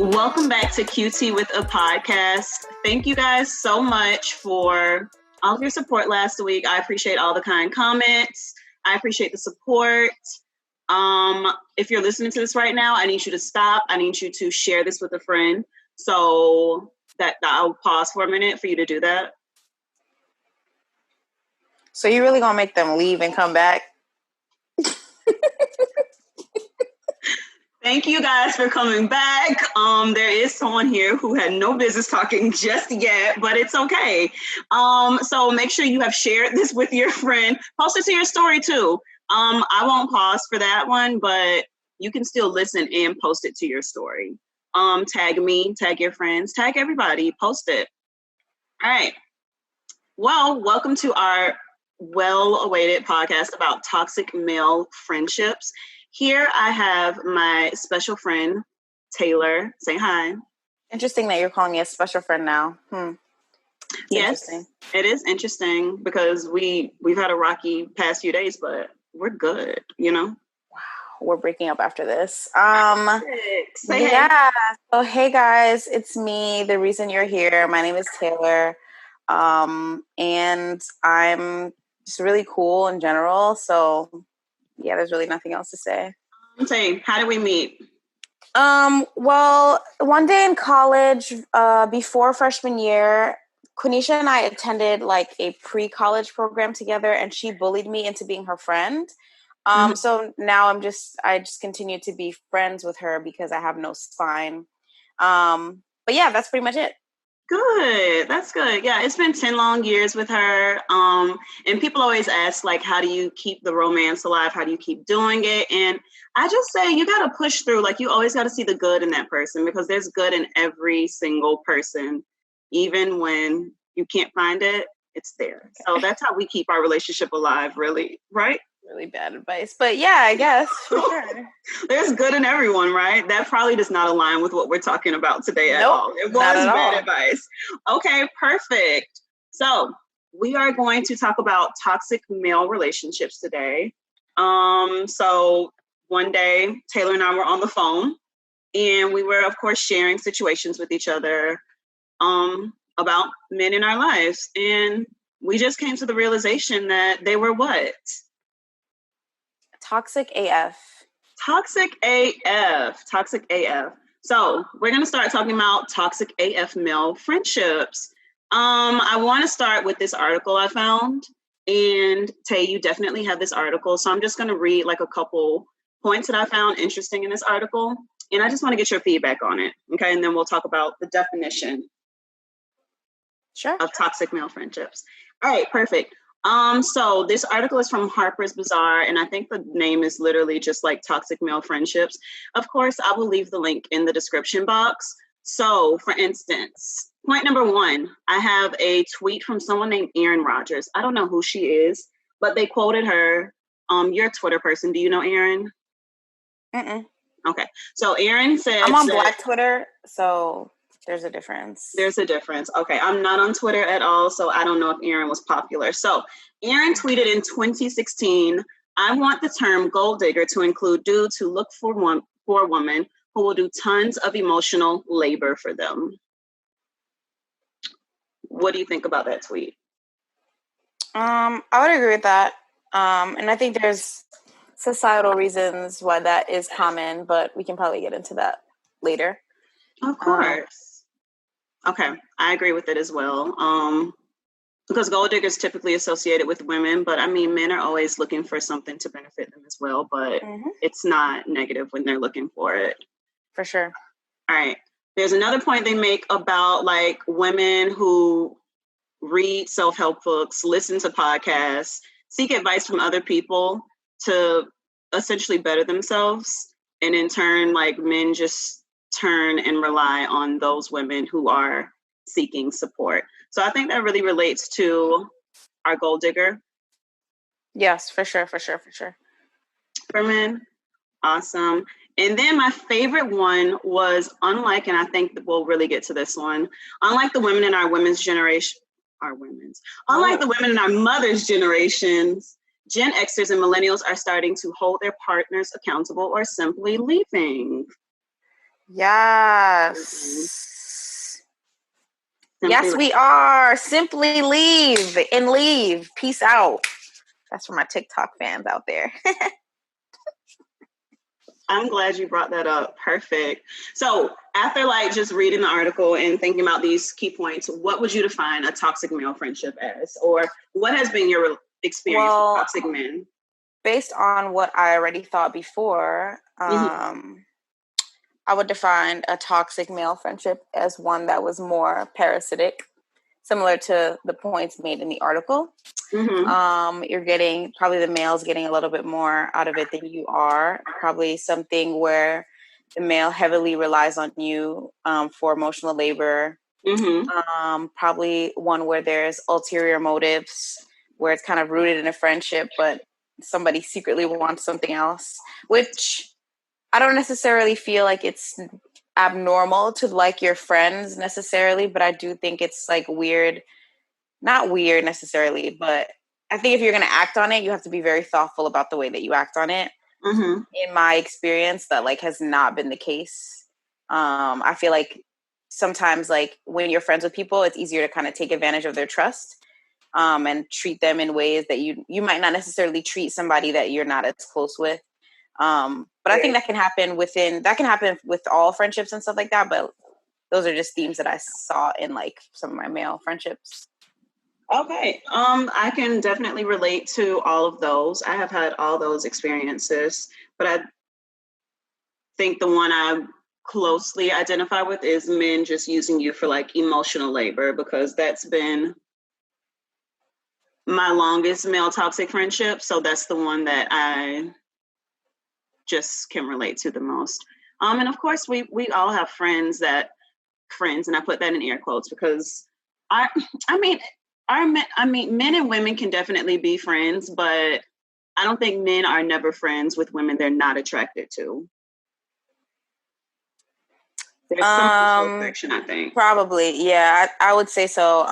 Welcome back to QT with a podcast. Thank you guys so much for all of your support last week. I appreciate all the kind comments. I appreciate the support. If you're listening to this right now, I need you to stop. I need you to share this with a friend. So that I'll pause for a minute for you to do that. So you really gonna make them leave and come back? Thank you guys for coming back. There is someone here who had no business talking just yet, but it's okay. So make sure you have shared this with your friend. Post it to your story too. I won't pause for that one, but you can still listen and post it to your story. Tag me, tag your friends, tag everybody, post it. All right. Well, welcome to our well-awaited podcast about toxic male friendships. Here I have my special friend, Taylor. Say hi. Interesting that you're calling me a special friend now. Yes, it is interesting because we've had a rocky past few days, but we're good, you know? Wow, we're breaking up after this. Say yeah. Hey. So hey guys, it's me. The reason you're here. My name is Taylor. And I'm just really cool in general. So yeah, there's really nothing else to say. Say, how did we meet? Well, one day in college, before freshman year, Quenisha and I attended like a pre-college program together, and she bullied me into being her friend. So now I just continue to be friends with her because I have no spine. But yeah, that's pretty much it. Good. That's good. Yeah, it's been 10 long years with her. And people always ask, like, how do you keep the romance alive? How do you keep doing it? And I just say you got to push through. Like, you always got to see the good in that person because there's good in every single person. Even when you can't find it, it's there. So that's how we keep our relationship alive, really. Right? Really bad advice. But yeah, I guess. For sure. There's good in everyone, right? That probably does not align with what we're talking about today at all. It was bad advice. Okay, perfect. So we are going to talk about toxic male relationships today. So one day, Taylor and I were on the phone, and we were, of course, sharing situations with each other about men in our lives. And we just came to the realization that they were what? Toxic AF. Toxic AF. Toxic AF. So we're going to start talking about toxic AF male friendships. I want to start with this article I found. And Tay, you definitely have this article. So I'm just going to read like a couple points that I found interesting in this article. And I just want to get your feedback on it. Okay. And then we'll talk about the definition of toxic male friendships. All right. Perfect. So this article is from Harper's Bazaar, and I think the name is literally just like toxic male friendships. Of course, I will leave the link in the description box. So for instance, point number 1, I have a tweet from someone named Erin Rogers. I don't know who she is, but they quoted her. You're a Twitter person. Do you know Erin? Okay. So Erin said, I'm on Black Twitter, so there's a difference. There's a difference. Okay. I'm not on Twitter at all, so I don't know if Erin was popular. So Erin tweeted in 2016, I want the term gold digger to include dudes who look for a woman who will do tons of emotional labor for them. What do you think about that tweet? I would agree with that. And I think there's societal reasons why that is common, but we can probably get into that later. Of course. Okay, I agree with it as well. Because gold diggers typically associated with women, but I mean, men are always looking for something to benefit them as well, but it's not negative when they're looking for it. For sure. All right. There's another point they make about like women who read self-help books, listen to podcasts, seek advice from other people to essentially better themselves. And in turn, like men just turn and rely on those women who are seeking support. So I think that really relates to our gold digger. Yes, for sure. For men. Awesome. And then my favorite one was unlike, and I think we'll really get to this one, unlike the women in our women's generation, unlike the women in our mother's generations, Gen Xers and millennials are starting to hold their partners accountable or simply leaving. Yes. Yes, Leave. we are. Simply leave and leave. Peace out. That's for my TikTok fans out there. I'm glad you brought that up. Perfect. So after like just reading the article and thinking about these key points, what would you define a toxic male friendship as? Or what has been your experience with toxic men? Based on what I already thought before, I would define a toxic male friendship as one that was more parasitic, similar to the points made in the article. You're getting, probably the male's getting a little bit more out of it than you are. Probably something where the male heavily relies on you for emotional labor. Probably one where there's ulterior motives, where it's kind of rooted in a friendship, but somebody secretly wants something else, which I don't necessarily feel like it's abnormal to like your friends necessarily, but I do think it's like weird. Not weird necessarily, but I think if you're going to act on it, you have to be very thoughtful about the way that you act on it. In my experience, that like has not been the case. I feel like sometimes like when you're friends with people, it's easier to kind of take advantage of their trust and treat them in ways that you might not necessarily treat somebody that you're not as close with. But I think that can happen with all friendships and stuff like that. But those are just themes that I saw in like some of my male friendships. Okay. I can definitely relate to all of those. I have had all those experiences, but I think the one I closely identify with is men just using you for like emotional labor, because that's been my longest male toxic friendship. So that's the one that I just can relate to the most. And of course we all have friends, and I put that in air quotes because I mean men and women can definitely be friends, but I don't think men are never friends with women they're not attracted to. There's some affection, I think. Probably, yeah, I would say so.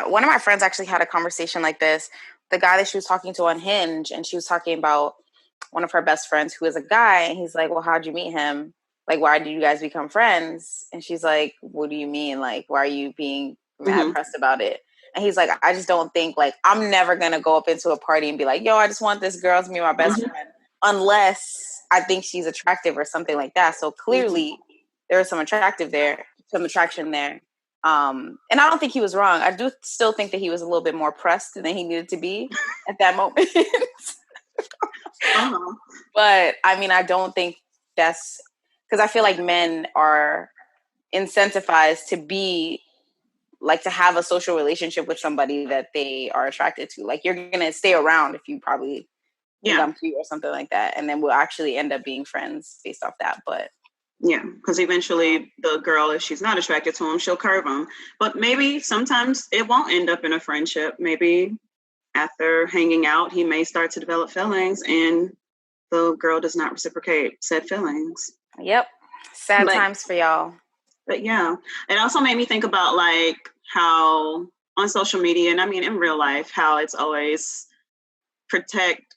One of my friends actually had a conversation like this. The guy that she was talking to on Hinge, and she was talking about one of her best friends who is a guy, and he's like, well, how'd you meet him? Like, why did you guys become friends? And she's like, what do you mean? Like, why are you being mad pressed about it? And he's like, I just don't think, like, I'm never going to go up into a party and be like, yo, I just want this girl to be my best friend, unless I think she's attractive or something like that. So clearly there was some attraction there. And I don't think he was wrong. I do still think that he was a little bit more pressed than he needed to be at that moment. But I mean, I don't think that's because I feel like men are incentivized to be like to have a social relationship with somebody that they are attracted to. Like, you're gonna stay around if you probably think I'm cute or something like that, and then we'll actually end up being friends based off that. But yeah, because eventually the girl, if she's not attracted to him, she'll curve him. But maybe sometimes it won't end up in a friendship. Maybe after hanging out, he may start to develop feelings, and the girl does not reciprocate said feelings. Yep. Sad times for y'all. But yeah, it also made me think about like how on social media, and I mean in real life, how it's always protect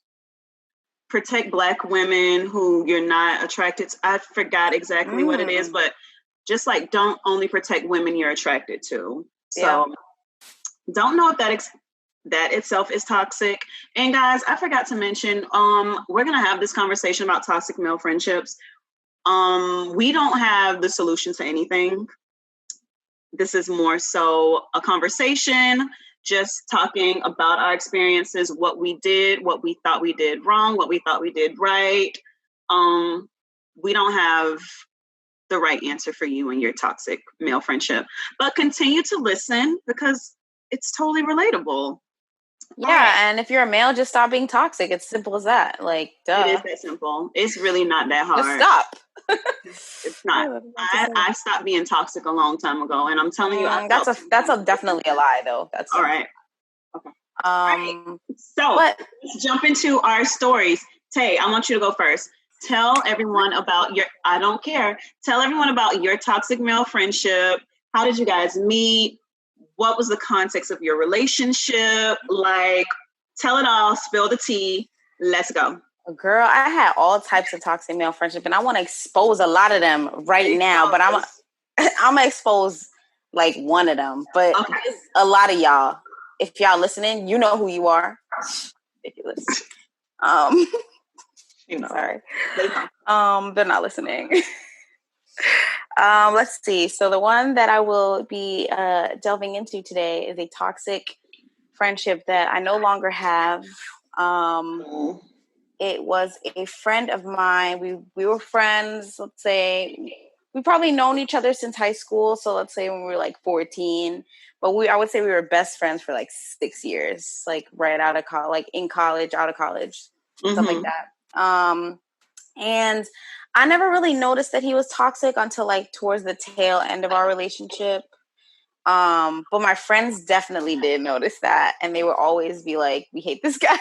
Black women who you're not attracted to. I forgot exactly what it is, but just like don't only protect women you're attracted to. So don't know if that itself is toxic. And guys, I forgot to mention, we're gonna have this conversation about toxic male friendships. We don't have the solution to anything. This is more so a conversation, just talking about our experiences, what we did, what we thought we did wrong, what we thought we did right. We don't have the right answer for you and your toxic male friendship, but continue to listen because it's totally relatable. Yeah, and if you're a male, just stop being toxic. It's simple as that. Like, duh. It is that simple. It's really not that hard. Just stop. It's not. I stopped being toxic a long time ago, and I'm telling you, that's definitely a lie, though. That's all right. Okay. All right. So let's jump into our stories. Tay, I want you to go first. Tell everyone about Tell everyone about your toxic male friendship. How did you guys meet? What was the context of your relationship? Like, tell it all, spill the tea. Let's go. Girl, I had all types of toxic male friendship, and I want to expose a lot of them right now. But I'm gonna expose like one of them. But there's a lot of y'all. If y'all listening, you know who you are. Ridiculous. Sorry. They're not listening. Let's see. So the one that I will be delving into today is a toxic friendship that I no longer have. It was a friend of mine. We were friends. Let's say we probably known each other since high school. So let's say when we were like 14, but I would say we were best friends for like 6 years, like right out of college, like in college, out of college, stuff like that. And I never really noticed that he was toxic until like towards the tail end of our relationship. But my friends definitely did notice that, and they would always be like, "We hate this guy."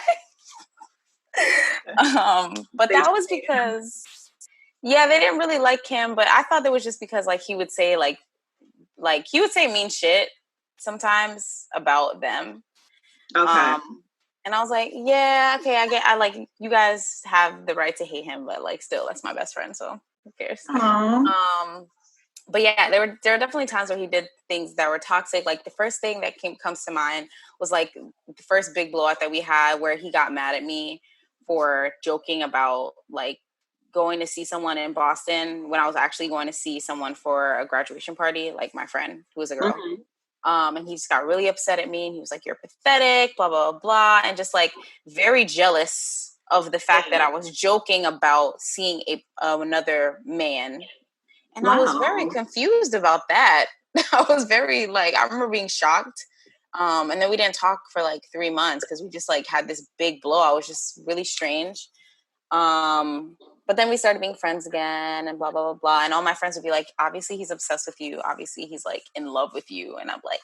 But that was because, yeah, they didn't really like him. But I thought that was just because like he would say like he would say mean shit sometimes about them. Okay. And I was like, yeah, okay, I like, you guys have the right to hate him, but like still, that's my best friend, so who cares? But yeah, there were definitely times where he did things that were toxic. Like the first thing that comes to mind was like the first big blowout that we had, where he got mad at me for joking about like going to see someone in Boston when I was actually going to see someone for a graduation party, like my friend who was a girl. And he just got really upset at me, and he was like, "You're pathetic, blah, blah, blah," and just like very jealous of the fact that I was joking about seeing another man. And I was very confused about that. I was very like, I remember being shocked. And then we didn't talk for like 3 months because we just like had this big blowout. It was just really strange. But then we started being friends again and blah, blah, blah, blah. And all my friends would be like, obviously he's obsessed with you. Obviously he's like in love with you. And I'm like,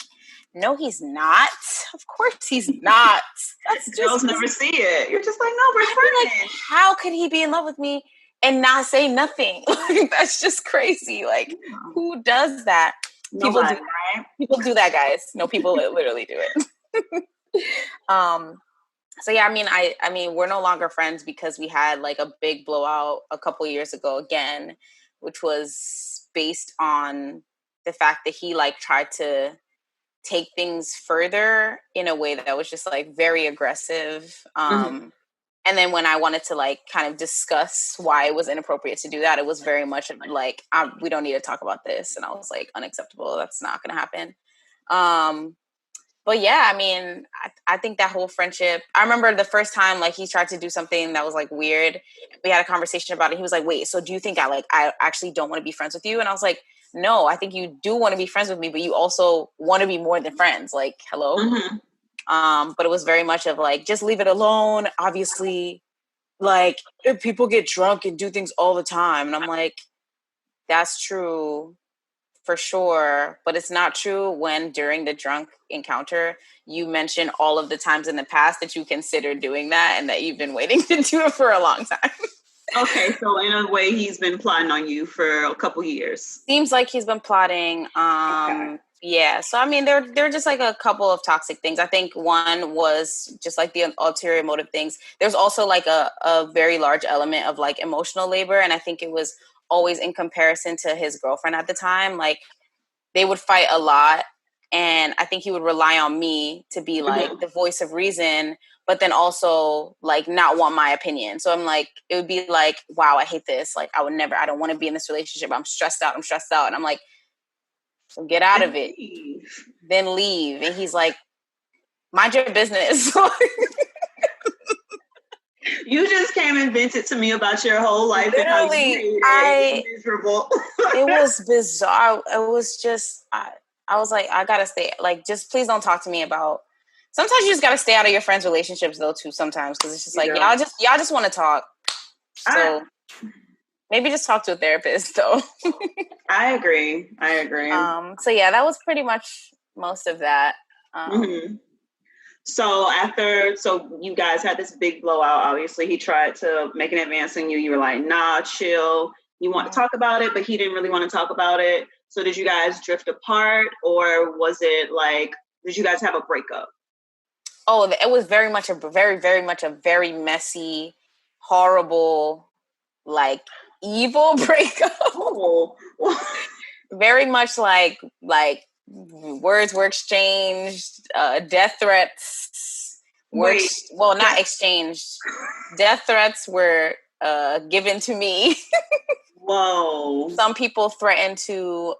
no, he's not. Of course he's not. That's just girls never see it. You're just like, no, we're friends. Like, how could he be in love with me and not say nothing? Like, that's just crazy. Like, who does that? People do that, right? People do that, guys. No, people literally do it. So yeah, I mean, we're no longer friends because we had like a big blowout a couple years ago again, which was based on the fact that he like tried to take things further in a way that was just like very aggressive. And then when I wanted to like kind of discuss why it was inappropriate to do that, it was very much like, we don't need to talk about this. And I was like, unacceptable. That's not going to happen. But yeah, I mean, I think that whole friendship, I remember the first time like he tried to do something that was like weird. We had a conversation about it. He was like, wait, so do you think I actually don't want to be friends with you? And I was like, no, I think you do want to be friends with me, but you also want to be more than friends. Like, hello. But it was very much of like, just leave it alone. Obviously, like if people get drunk and do things all the time. And I'm like, that's true for sure. But it's not true when during the drunk encounter, you mention all of the times in the past that you considered doing that and that you've been waiting to do it for a long time. Okay, so in a way, he's been plotting on you for a couple years. Seems like he's been plotting. Okay. Yeah, so I mean, there are just like a couple of toxic things. I think one was just like the ulterior motive things. There's also like a very large element of like emotional labor, and I think it was always in comparison to his girlfriend at the time. Like they would fight a lot, and I think he would rely on me to be like the voice of reason, but then also like not want my opinion. So I'm like, it would be like, wow, I hate this. Like I don't want to be in this relationship. I'm stressed out. And I'm like, so get out of it. Then leave. And he's like, mind your business. You just came and vented to me about your whole life. Literally, miserable. It was bizarre. It was just, I was like, I gotta stay. Like, just please don't talk to me about. Sometimes you just gotta stay out of your friends' relationships, though, too. Sometimes because it's just like y'all just want to talk. So maybe just talk to a therapist, though. I agree. So yeah, that was pretty much most of that. So you guys had this big blowout. Obviously, he tried to make an advance on you. You were like, nah, chill. You want to talk about it, but he didn't really want to talk about it. So did you guys drift apart, or was it like, did you guys have a breakup? Oh, it was very much a very, very much a very messy, horrible, like evil breakup. Oh. Very much like words were exchanged, death threats were not exchanged. Death threats were given to me. Whoa. Some people threatened to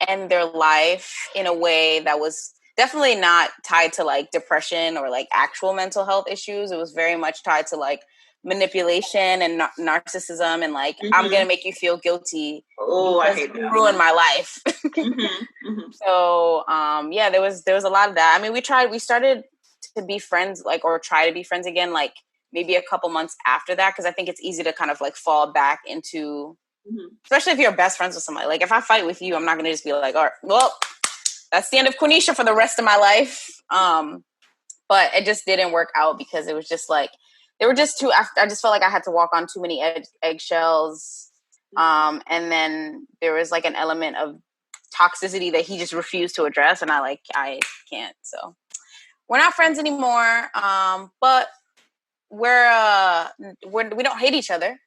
end their life in a way that was definitely not tied to like depression or like actual mental health issues. It was very much tied to like manipulation and narcissism and like, I'm gonna make you feel guilty. Oh, I hate that. You ruined my life. So yeah, there was a lot of that. I mean, we started to be friends, like, or try to be friends again, like maybe a couple months after that, because I think it's easy to kind of like fall back into, especially if you're best friends with somebody. Like if I fight with you, I'm not gonna just be like, all right, well, that's the end of Quenisha for the rest of my life. But it just didn't work out because it was just like, they were just too, I just felt like I had to walk on too many eggshells. And then there was like an element of toxicity that he just refused to address. And I can't. So we're not friends anymore. But we don't hate each other.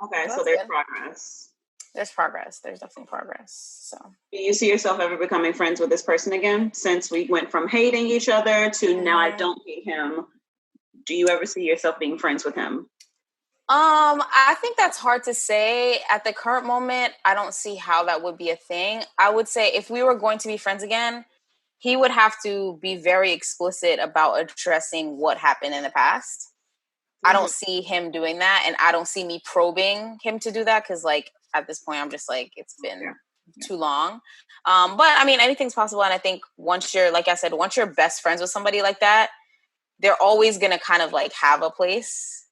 Okay. So there's progress. There's progress. There's definitely progress. So do you see yourself ever becoming friends with this person again? Since we went from hating each other to now I don't hate him. Do you ever see yourself being friends with him? I think that's hard to say. At the current moment, I don't see how that would be a thing. I would say if we were going to be friends again, he would have to be very explicit about addressing what happened in the past. I don't see him doing that, and I don't see me probing him to do that because, like, at this point, I'm just like, it's been too long. But I mean, anything's possible, and I think once you're best friends with somebody like that, they're always gonna kind of like have a place,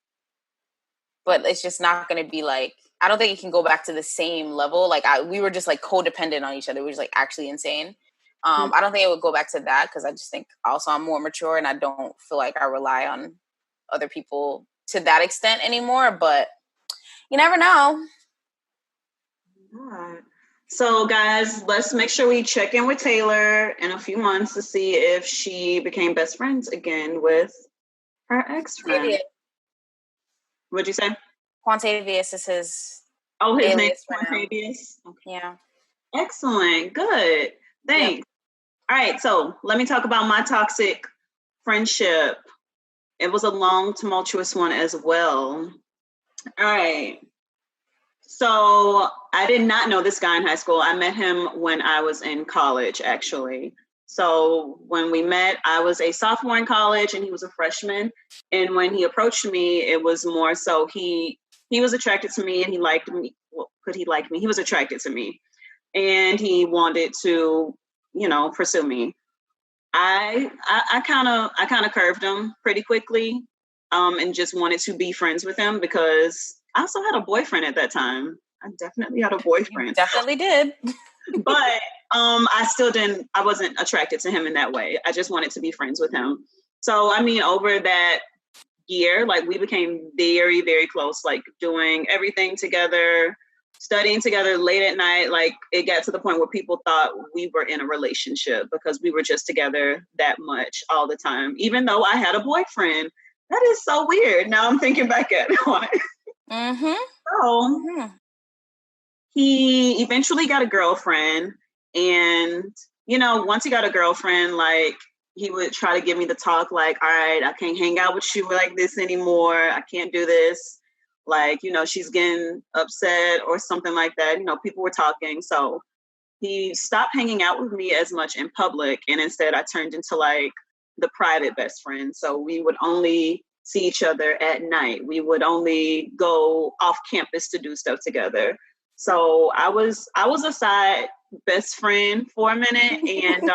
but it's just not gonna be like, I don't think it can go back to the same level. Like we were just like codependent on each other. We were just like actually insane. I don't think it would go back to that because I just think also I'm more mature and I don't feel like I rely on other people to that extent anymore, but you never know. All right. So guys, let's make sure we check in with Taylor in a few months to see if she became best friends again with her ex-friend. What'd you say? Quantavious is his. Oh, his name's Quantavious? Okay. Yeah. Excellent. Good. Thanks. Yep. All right. So let me talk about my toxic friendship. It was a long, tumultuous one as well. All right. So I did not know this guy in high school. I met him when I was in college, actually. So when we met, I was a sophomore in college and he was a freshman. And when he approached me, it was more so he was attracted to me and he liked me. Well, could he like me? He was attracted to me and he wanted to, pursue me. I kind of curved him pretty quickly, and just wanted to be friends with him because I also had a boyfriend at that time. I definitely had a boyfriend. You definitely did. But I wasn't attracted to him in that way. I just wanted to be friends with him. So, I mean, over that year, like we became very, very close, like doing everything together, studying together late at night. Like it got to the point where people thought we were in a relationship because we were just together that much all the time, even though I had a boyfriend. That is so weird. Now I'm thinking back at it. So he eventually got a girlfriend, and once he got a girlfriend, like he would try to give me the talk, like, all right, I can't hang out with you like this anymore. I can't do this. Like, she's getting upset or something like that. People were talking. So he stopped hanging out with me as much in public. And instead I turned into like the private best friend. So we would only see each other at night. We would only go off campus to do stuff together. So I was a side best friend for a minute. And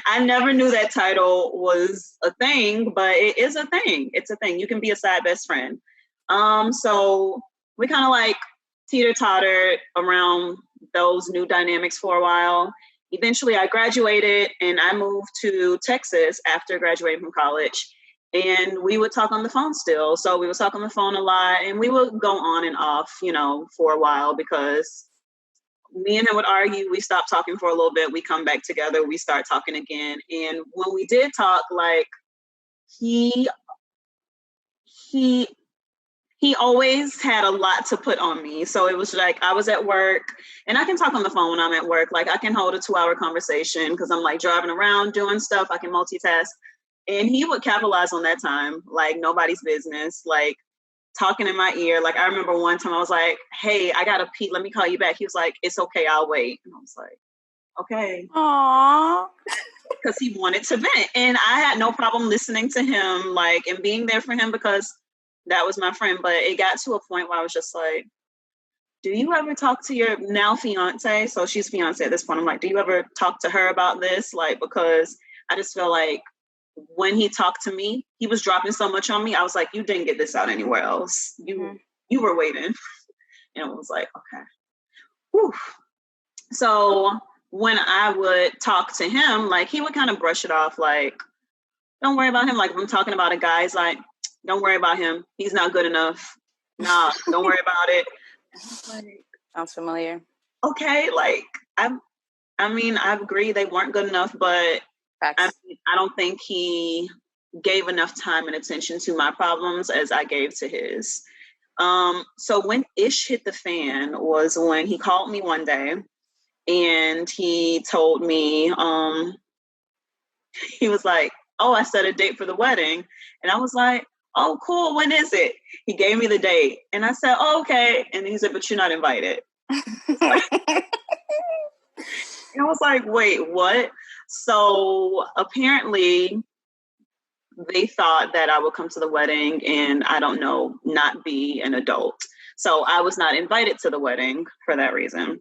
I never knew that title was a thing, but it is a thing. It's a thing. You can be a side best friend. So we kind of like teeter-tottered around those new dynamics for a while. Eventually I graduated and I moved to Texas after graduating from college, and we would talk on the phone still. So we would talk on the phone a lot and we would go on and off, for a while because me and him would argue. We stopped talking for a little bit. We come back together. We start talking again. And when we did talk, like he he always had a lot to put on me. So it was like I was at work, and I can talk on the phone when I'm at work. Like I can hold a 2-hour conversation because I'm like driving around doing stuff. I can multitask. And he would capitalize on that time like nobody's business, like talking in my ear. Like I remember one time I was like, hey, I gotta pee. Let me call you back. He was like, it's okay. I'll wait. And I was like, okay. Aww. Because he wanted to vent. And I had no problem listening to him, like, and being there for him because that was my friend. But it got to a point where I was just like, do you ever talk to your now fiance? So she's fiance at this point. I'm like, do you ever talk to her about this? Like, because I just feel like when he talked to me, he was dropping so much on me. I was like, you didn't get this out anywhere else. You were waiting. And it was like, okay. Whew. So when I would talk to him, like he would kind of brush it off, like, don't worry about him. Like if I'm talking about a guy, he's like, don't worry about him. He's not good enough. Nah, don't worry about it. Like, sounds familiar. Okay, like I mean, I agree they weren't good enough, but I don't think he gave enough time and attention to my problems as I gave to his. So when ish hit the fan was when he called me one day and he told me, he was like, oh, I set a date for the wedding. And I was like, oh, cool. When is it? He gave me the date. And I said, oh, okay. And he said, but you're not invited. And I was like, wait, what? So apparently they thought that I would come to the wedding and I don't know, not be an adult. So I was not invited to the wedding for that reason.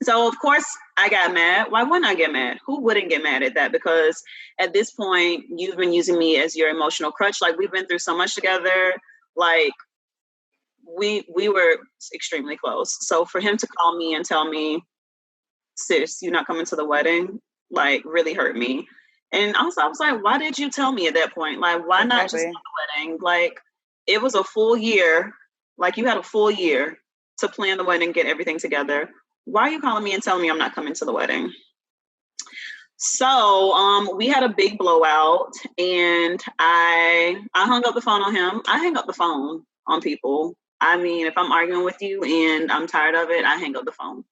So of course I got mad. Why wouldn't I get mad? Who wouldn't get mad at that? Because at this point, you've been using me as your emotional crutch. Like we've been through so much together. Like we were extremely close. So for him to call me and tell me, sis, you're not coming to the wedding, like really hurt me. And I was like, why did you tell me at that point? Like, why not just go to the wedding? Like, it was a full year. Like, you had a full year to plan the wedding, get everything together. Why are you calling me and telling me I'm not coming to the wedding? So we had a big blowout, and I hung up the phone on him. I hang up the phone on people. I mean, if I'm arguing with you and I'm tired of it, I hang up the phone.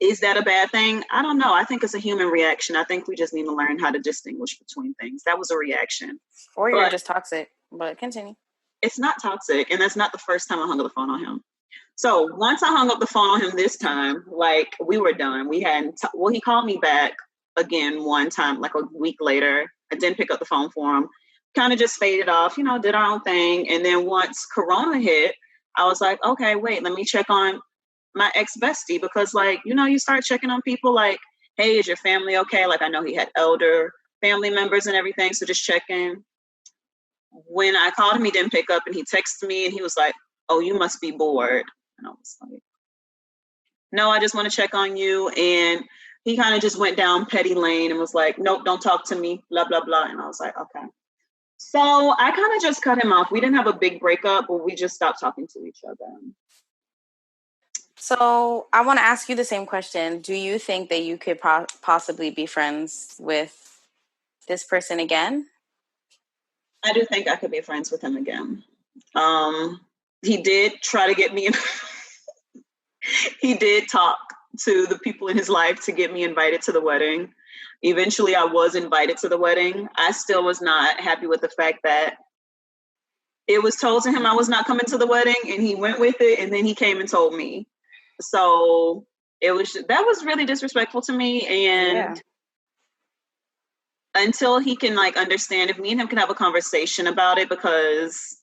Is that a bad thing? I don't know. I think it's a human reaction. I think we just need to learn how to distinguish between things. That was a reaction. Or you're just toxic, but continue. It's not toxic, and that's not the first time I hung up the phone on him. So once I hung up the phone on him this time, like we were done. We hadn't, he called me back again one time, like a week later. I didn't pick up the phone for him. Kind of just faded off, did our own thing. And then once Corona hit, I was like, okay, wait, let me check on my ex-bestie, because like, you start checking on people like, hey, is your family okay? Like I know he had elder family members and everything, so just checking. When I called him, he didn't pick up, and he texted me and he was like, oh, you must be bored. And I was like, no, I just want to check on you. And he kind of just went down petty lane and was like, nope, don't talk to me, blah, blah, blah. And I was like, okay. So I kind of just cut him off. We didn't have a big breakup, but we just stopped talking to each other. So I want to ask you the same question. Do you think that you could possibly be friends with this person again? I do think I could be friends with him again. He did try to get me in. He did talk to the people in his life to get me invited to the wedding. Eventually, I was invited to the wedding. I still was not happy with the fact that it was told to him I was not coming to the wedding, and he went with it, and then he came and told me. So that was really disrespectful to me. And until he can like understand, if me and him can have a conversation about it, because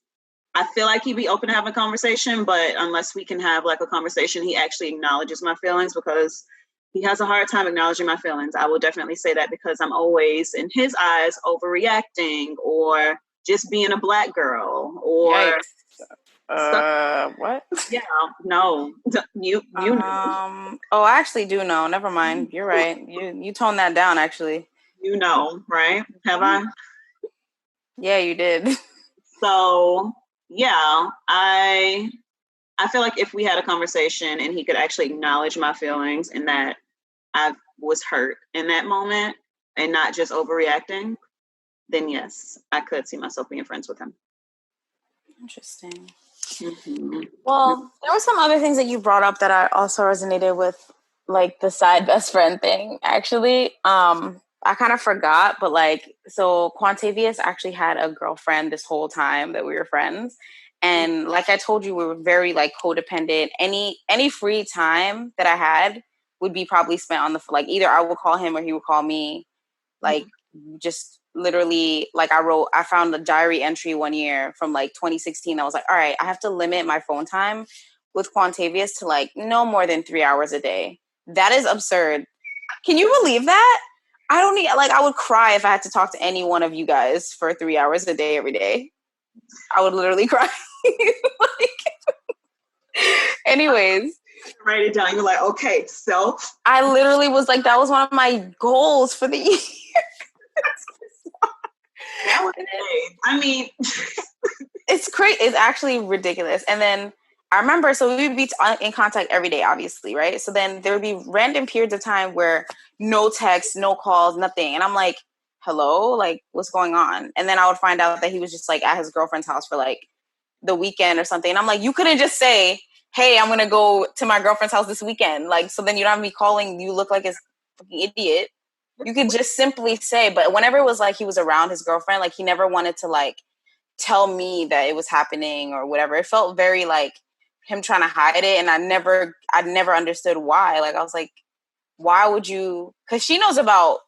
I feel like he'd be open to having a conversation, but unless we can have like a conversation, he actually acknowledges my feelings, because he has a hard time acknowledging my feelings. I will definitely say that, because I'm always in his eyes overreacting or just being a Black girl or what? Yeah, no, you know. Oh, I actually do know. Never mind. You're right. You toned that down, actually. Right? Have I? Yeah, you did. So yeah, I feel like if we had a conversation and he could actually acknowledge my feelings and that I was hurt in that moment and not just overreacting, then yes, I could see myself being friends with him. Interesting. Mm-hmm. Well, there were some other things that you brought up that I also resonated with, like the side best friend thing. Actually, I kind of forgot, but like, so Quantavious actually had a girlfriend this whole time that we were friends, and like I told you, we were very like codependent. Any free time that I had would be probably spent on the like either I would call him or he would call me, like just literally like I found the diary entry one year from like 2016. I was like, all right, I have to limit my phone time with Quantavious to like no more than 3 hours a day. That is absurd. Can you believe that? I don't need like I would cry if I had to talk to any one of you guys for 3 hours a day every day. I would literally cry. Like, anyways, Write it down. You're like, okay, self. I literally was like, that was one of my goals for the year. I mean, it's crazy. It's actually ridiculous. And then I remember, so we would be in contact every day, obviously, right? So then there would be random periods of time where no texts, no calls, nothing. And I'm like, hello, like, what's going on? And then I would find out that he was just like at his girlfriend's house for like the weekend or something. And I'm like, you couldn't just say, hey, I'm going to go to my girlfriend's house this weekend. Like, so then you don't have me calling, you look like a fucking idiot. You could just simply say, but whenever it was like he was around his girlfriend, like he never wanted to like tell me that it was happening or whatever. It felt very like him trying to hide it, and I never understood why. Like I was like, why would you? Because she knows about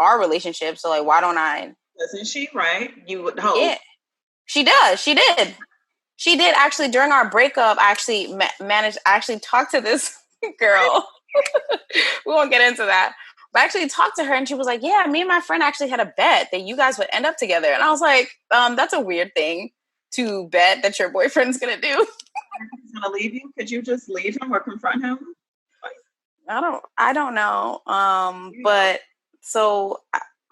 our relationship, so like, why don't I? Doesn't she? Right? You would hope. Yeah, she does. She did. She did actually during our breakup. I actually managed. I actually talked to this girl. We won't get into that. But I actually talked to her and she was like, yeah, me and my friend actually had a bet that you guys would end up together. And I was like, that's a weird thing to bet that your boyfriend's going to do. He's going to leave you? Could you just leave him or confront him? I don't know. But so,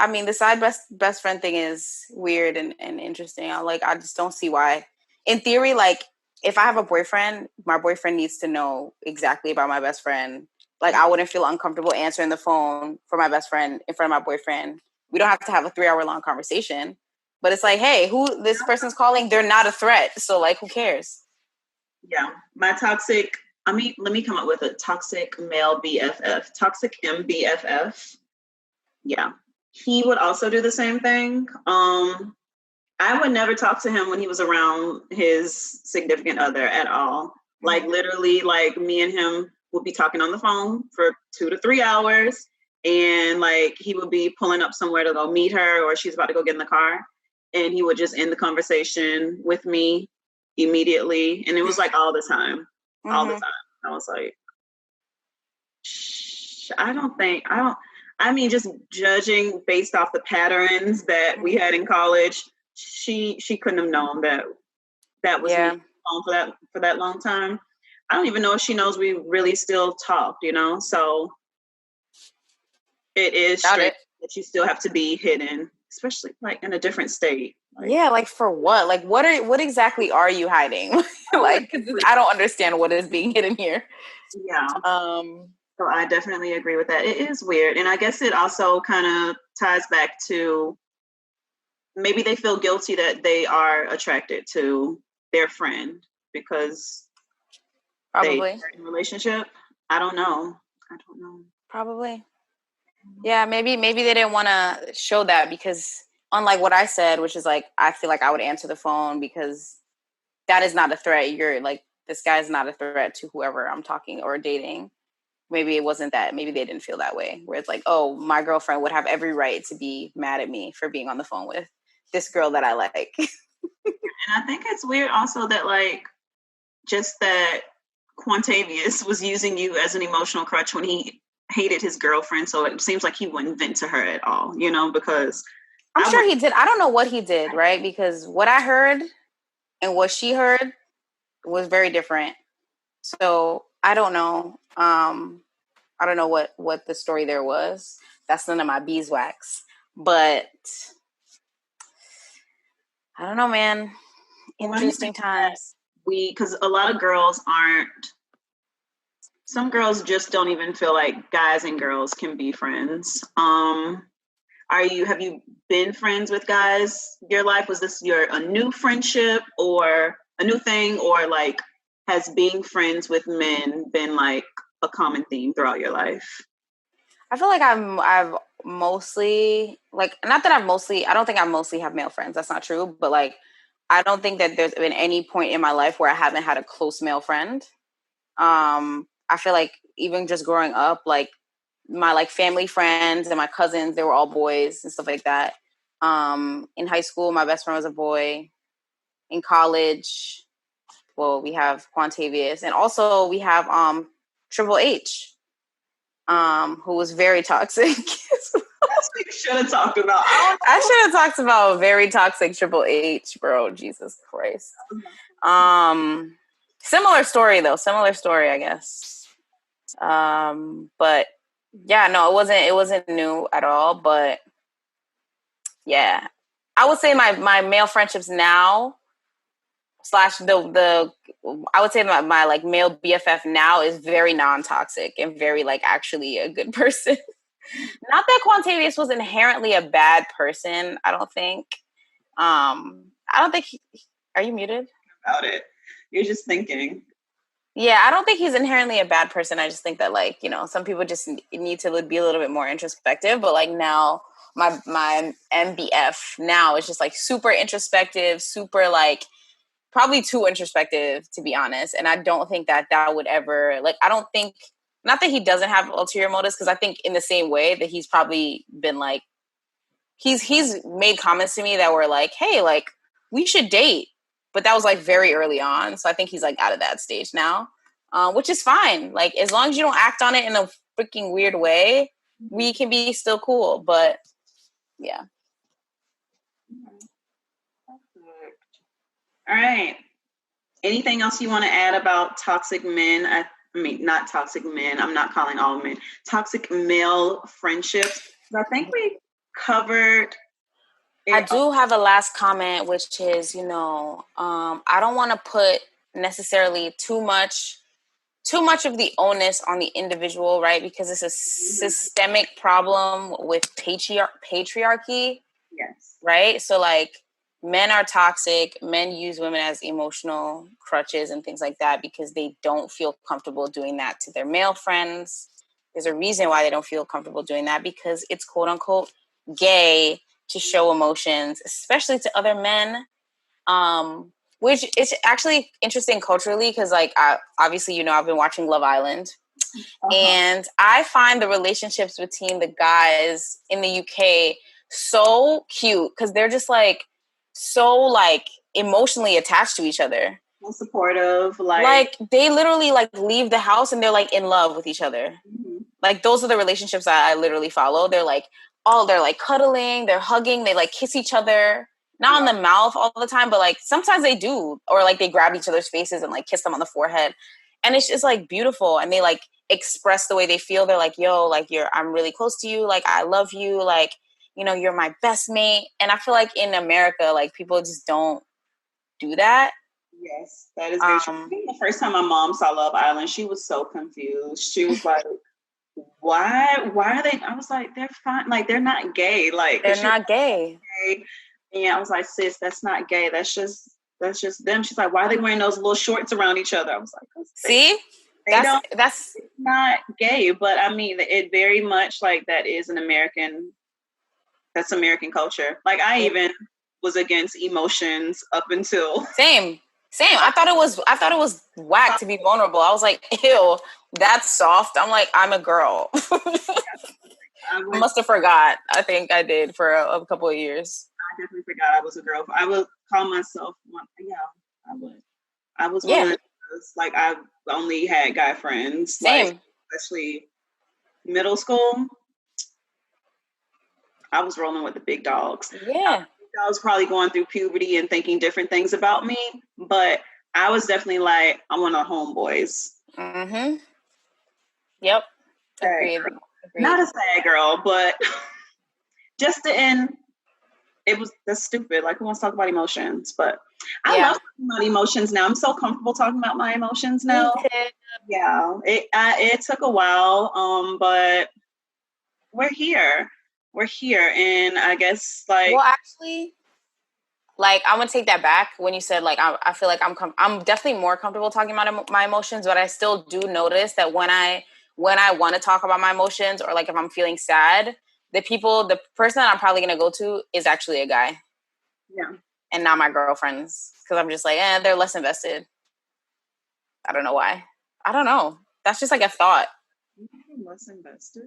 I mean, the side best friend thing is weird and interesting. I just don't see why. In theory, like, if I have a boyfriend, my boyfriend needs to know exactly about my best friend. Like, I wouldn't feel uncomfortable answering the phone for my best friend in front of my boyfriend. We don't have to have a 3-hour long conversation. But it's like, hey, who this person's calling? They're not a threat. So, like, who cares? Yeah. Let me come up with a toxic male BFF. Toxic MBFF. Yeah. He would also do the same thing. I would never talk to him when he was around his significant other at all. Like literally, like me and him would be talking on the phone for 2 to 3 hours, and like he would be pulling up somewhere to go meet her, or she's about to go get in the car, and he would just end the conversation with me immediately, and it was like all the time. All the time. I was like, I mean, just judging based off the patterns that we had in college, she couldn't have known that was me for that long time. I don't even know if she knows we really still talked, you know? So it is strange that you still have to be hidden, especially like in a different state. Like, yeah, like for what? Like what exactly are you hiding? Like, 'cause I don't understand what is being hidden here. Yeah. So I definitely agree with that. It is weird. And I guess it also kind of ties back to maybe they feel guilty that they are attracted to their friend because probably in a relationship. I don't know. Probably. Yeah, maybe they didn't want to show that because unlike what I said, which is like, I feel like I would answer the phone because that is not a threat. You're like, this guy's not a threat to whoever I'm talking or dating. Maybe it wasn't that. Maybe they didn't feel that way. Where it's like, oh, my girlfriend would have every right to be mad at me for being on the phone with this girl that I like. And I think it's weird also that like, just that Quantavious was using you as an emotional crutch when he hated his girlfriend. So it seems like he wouldn't vent to her at all, you know, because I'm sure he did. I don't know what he did, right? Because what I heard and what she heard was very different. So I don't know. I don't know what the story there was. That's none of my beeswax. But I don't know, man. Interesting times. Because a lot of girls some girls just don't even feel like guys and girls can be friends. Have you been friends with guys your life? Was this a new friendship, or a new thing, or like has being friends with men been like a common theme throughout your life? I feel like I've mostly like, not that I don't think I mostly have male friends. That's not true, but like I don't think that there's been any point in my life where I haven't had a close male friend. I feel like even just growing up, like my like family friends and my cousins, they were all boys and stuff like that. In high school, my best friend was a boy. In college, well, we have Quantavious, and also we have Triple H, who was very toxic. That's what you should have talked about. I should have talked about very toxic Triple H, bro. Jesus Christ. Similar story though. Similar story, I guess. But yeah, no, it wasn't new at all. But yeah, I would say my male friendships now slash the I would say my like male BFF now is very non-toxic and very like actually a good person. Not that Quantavious was inherently a bad person, I don't think. I don't think are you muted? About it. You're just thinking. Yeah, I don't think he's inherently a bad person. I just think that like, you know, some people just need to be a little bit more introspective, but like now my MBF now is just like super introspective, super like probably too introspective, to be honest. And I don't think that would ever like, I don't think, not that he doesn't have ulterior motives, because I think in the same way that he's probably been like, he's made comments to me that were like, hey, like we should date, but that was like very early on. So I think he's like out of that stage now, which is fine. Like as long as you don't act on it in a freaking weird way, we can be still cool. But yeah. All right. Anything else you want to add about toxic men? I mean, not toxic men. I'm not calling all men toxic male friendships. I think we covered. I do have a last comment, which is, you know, I don't want to put necessarily too much of the onus on the individual, right? Because it's a systemic problem with patriarchy. Yes. Right? So like men are toxic, men use women as emotional crutches and things like that because they don't feel comfortable doing that to their male friends. There's a reason why they don't feel comfortable doing that, because it's quote unquote gay to show emotions, especially to other men. Which is actually interesting culturally because, like, obviously, you know, I've been watching Love Island, and I find the relationships between the guys in the UK so cute because they're just like so like emotionally attached to each other, so supportive. Like they literally like leave the house and they're like in love with each other. Like those are the relationships that I literally follow. They're like cuddling, they're hugging, they like kiss each other. Not on the mouth all the time, but like sometimes they do, or like they grab each other's faces and like kiss them on the forehead, and it's just like beautiful. And they like express the way they feel. They're like, "Yo, like I'm really close to you. Like I love you. Like you know, you're my best mate." And I feel like in America, like people just don't do that. Yes, that is very true. The first time my mom saw Love Island, she was so confused. She was like, why are they? I was like, they're fine. Like they're not gay. Like they're not gay. And I was like, sis, that's not gay. That's just them. She's like, why are they wearing those little shorts around each other? I was like, see, that's not gay. But I mean, it very much like that is that's American culture. Like I even was against emotions up until same. I thought it was whack to be vulnerable. I was like, ew, that's soft. I'm like, I'm a girl. I must have forgot. I think I did for a couple of years. I definitely forgot I was a girl. I would call myself one. Yeah, I would. I was one of those. Like I only had guy friends. Same. Like, especially middle school. I was rolling with the big dogs. Yeah. I was probably going through puberty and thinking different things about me, but I was definitely like, I'm one of the homeboys. Mm-hmm. Yep. Agreed. Not a sad girl, but just to end, that's stupid. Like, who wants to talk about emotions? But I love talking about emotions now. I'm so comfortable talking about my emotions now. Yeah, it took a while, but we're here. And I guess like. Well, actually, Like, I'm gonna take that back when you said, like, I feel like I'm definitely more comfortable talking about my emotions, but I still do notice that when I want to talk about my emotions, or like if I'm feeling sad, the person that I'm probably gonna go to is actually a guy. Yeah. And not my girlfriends, because I'm just like, they're less invested. I don't know why. I don't know. That's just like a thought. Less invested?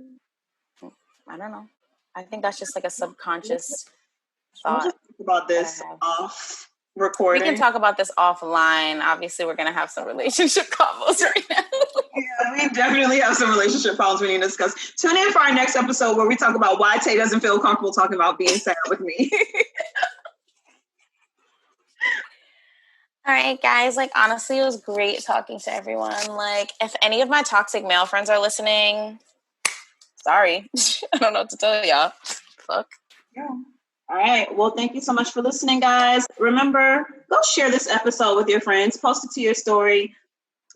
I don't know. I think that's just like a subconscious thought. We'll just talk about this off recording. We can talk about this offline. Obviously, we're going to have some relationship combos right now. Yeah, we definitely have some relationship problems we need to discuss. Tune in for our next episode where we talk about why Tay doesn't feel comfortable talking about being sad with me. All right, guys. Like, honestly, it was great talking to everyone. Like, if any of my toxic male friends are listening, sorry. I don't know what to tell y'all. Fuck. Yeah. All right. Well, thank you so much for listening, guys. Remember, go share this episode with your friends. Post it to your story.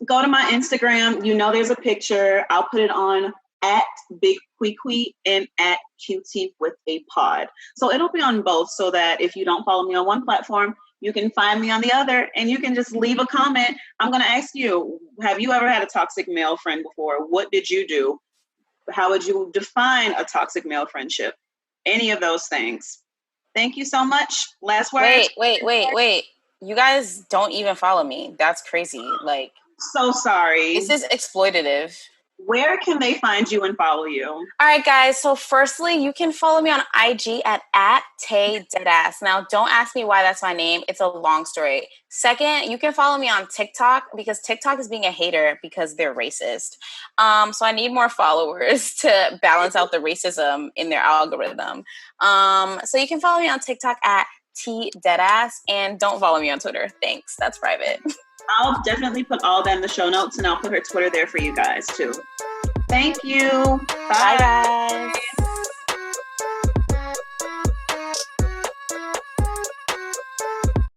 Go to my Instagram. You know there's a picture. I'll put it on at Big Queequee and at QT with a pod. So it'll be on both, so that if you don't follow me on one platform, you can find me on the other, and you can just leave a comment. I'm going to ask you, have you ever had a toxic male friend before? What did you do? How would you define a toxic male friendship? Any of those things. Thank you so much. Last word. Wait. You guys don't even follow me. That's crazy. Like, so sorry. This is exploitative. Where can they find you and follow you? All right, guys. So firstly, you can follow me on IG at tdeadass. Now, don't ask me why that's my name. It's a long story. Second, you can follow me on TikTok, because TikTok is being a hater because they're racist. So I need more followers to balance out the racism in their algorithm. So you can follow me on TikTok at tdeadass, and don't follow me on Twitter. Thanks. That's private. I'll definitely put all that in the show notes, and I'll put her Twitter there for you guys too. Thank you. Bye, guys.